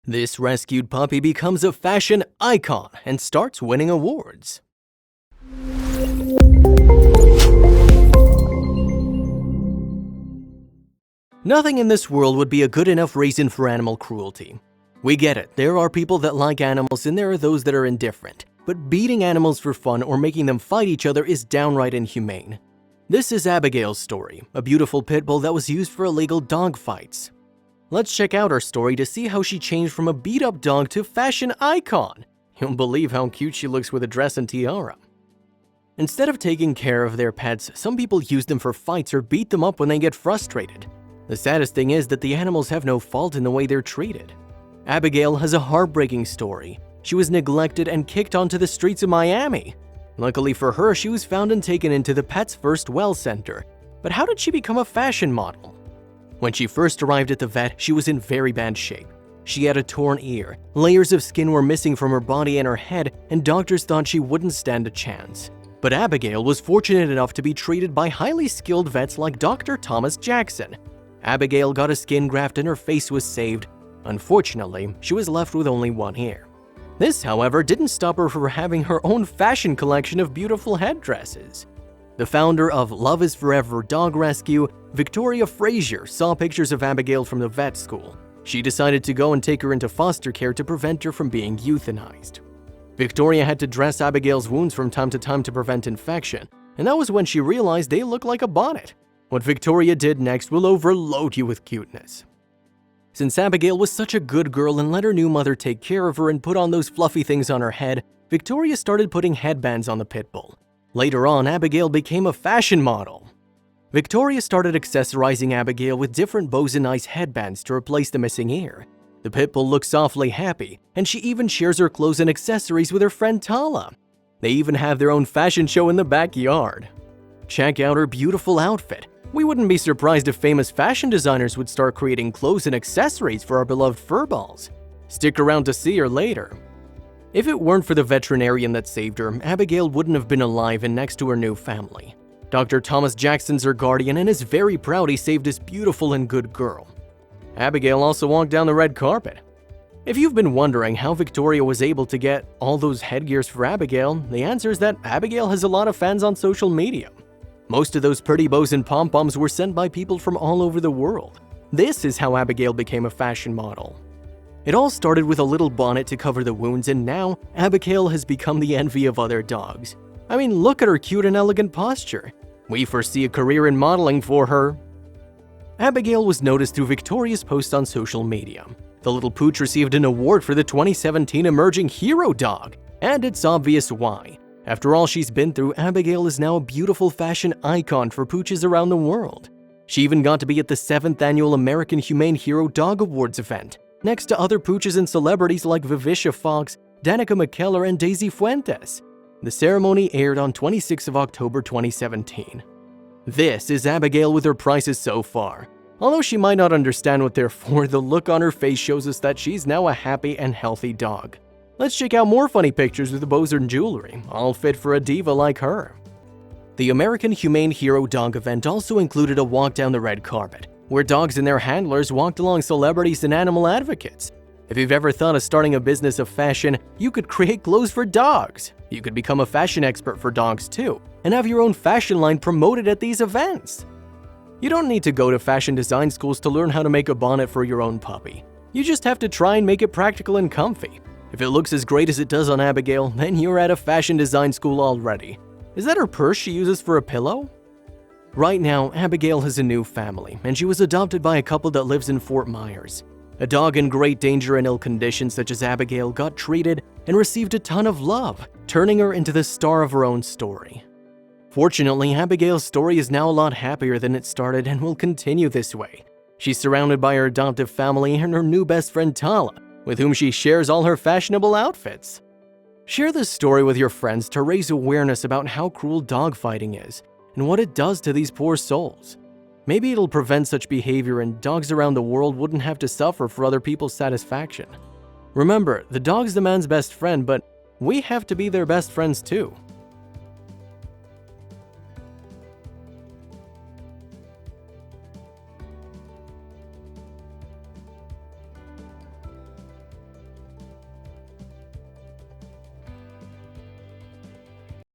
This rescued puppy becomes a fashion icon and starts winning awards. Nothing in this world would be a good enough reason for animal cruelty. We get it, there are people that like animals and there are those that are indifferent, but beating animals for fun or making them fight each other is downright inhumane. This is Abigail's story, a beautiful pit bull that was used for illegal dog fights. Let's check out her story to see how she changed from a beat-up dog to fashion icon. You'll believe how cute she looks with a dress and tiara. Instead of taking care of their pets, some people use them for fights or beat them up when they get frustrated. The saddest thing is that the animals have no fault in the way they're treated. Abigail has a heartbreaking story. She was neglected and kicked onto the streets of Miami. Luckily for her, she was found and taken into the Pets First Well Center. But how did she become a fashion model? When she first arrived at the vet, she was in very bad shape. She had a torn ear, layers of skin were missing from her body and her head, and doctors thought she wouldn't stand a chance. But Abigail was fortunate enough to be treated by highly skilled vets like Dr. Thomas Jackson. Abigail got a skin graft and her face was saved. Unfortunately, she was left with only one ear. This, however, didn't stop her from having her own fashion collection of beautiful headdresses. The founder of Love is Forever Dog Rescue, Victoria Frazier, saw pictures of Abigail from the vet school. She decided to go and take her into foster care to prevent her from being euthanized. Victoria had to dress Abigail's wounds from time to time to prevent infection, and that was when she realized they looked like a bonnet. What Victoria did next will overload you with cuteness. Since Abigail was such a good girl and let her new mother take care of her and put on those fluffy things on her head, Victoria started putting headbands on the pit bull. Later on, Abigail became a fashion model. Victoria started accessorizing Abigail with different bows and nice headbands to replace the missing ear. The pit bull looks awfully happy, and she even shares her clothes and accessories with her friend Tala. They even have their own fashion show in the backyard. Check out her beautiful outfit. We wouldn't be surprised if famous fashion designers would start creating clothes and accessories for our beloved furballs. Stick around to see her later. If it weren't for the veterinarian that saved her, Abigail wouldn't have been alive and next to her new family. Dr. Thomas Jackson's her guardian and is very proud he saved this beautiful and good girl. Abigail also walked down the red carpet. If you've been wondering how Victoria was able to get all those headgears for Abigail, the answer is that Abigail has a lot of fans on social media. Most of those pretty bows and pom-poms were sent by people from all over the world. This is how Abigail became a fashion model. It all started with a little bonnet to cover the wounds, and now Abigail has become the envy of other dogs. I mean, look at her cute and elegant posture. We foresee a career in modeling for her. Abigail was noticed through Victoria's posts on social media. The little pooch received an award for the 2017 Emerging Hero Dog, and it's obvious why. After all she's been through, Abigail is now a beautiful fashion icon for pooches around the world. She even got to be at the 7th annual American Humane Hero Dog Awards event, next to other pooches and celebrities like Vivicia Fox, Danica McKellar, and Daisy Fuentes. The ceremony aired on 26th of October 2017. This is Abigail with her prizes so far. Although she might not understand what they're for, the look on her face shows us that she's now a happy and healthy dog. Let's check out more funny pictures with the bows and jewelry, all fit for a diva like her. The American Humane Hero Dog event also included a walk down the red carpet, where dogs and their handlers walked along celebrities and animal advocates. If you've ever thought of starting a business of fashion, you could create clothes for dogs. You could become a fashion expert for dogs too, and have your own fashion line promoted at these events. You don't need to go to fashion design schools to learn how to make a bonnet for your own puppy. You just have to try and make it practical and comfy. If it looks as great as it does on Abigail, then you're at a fashion design school already. Is that her purse she uses for a pillow? Right now, Abigail has a new family, and she was adopted by a couple that lives in Fort Myers. A dog in great danger and ill condition such as Abigail got treated and received a ton of love, turning her into the star of her own story. Fortunately, Abigail's story is now a lot happier than it started and will continue this way. She's surrounded by her adoptive family and her new best friend Tala, with whom she shares all her fashionable outfits. Share this story with your friends to raise awareness about how cruel dogfighting is and what it does to these poor souls. Maybe it'll prevent such behavior and dogs around the world wouldn't have to suffer for other people's satisfaction. Remember, the dog's the man's best friend, but we have to be their best friends too.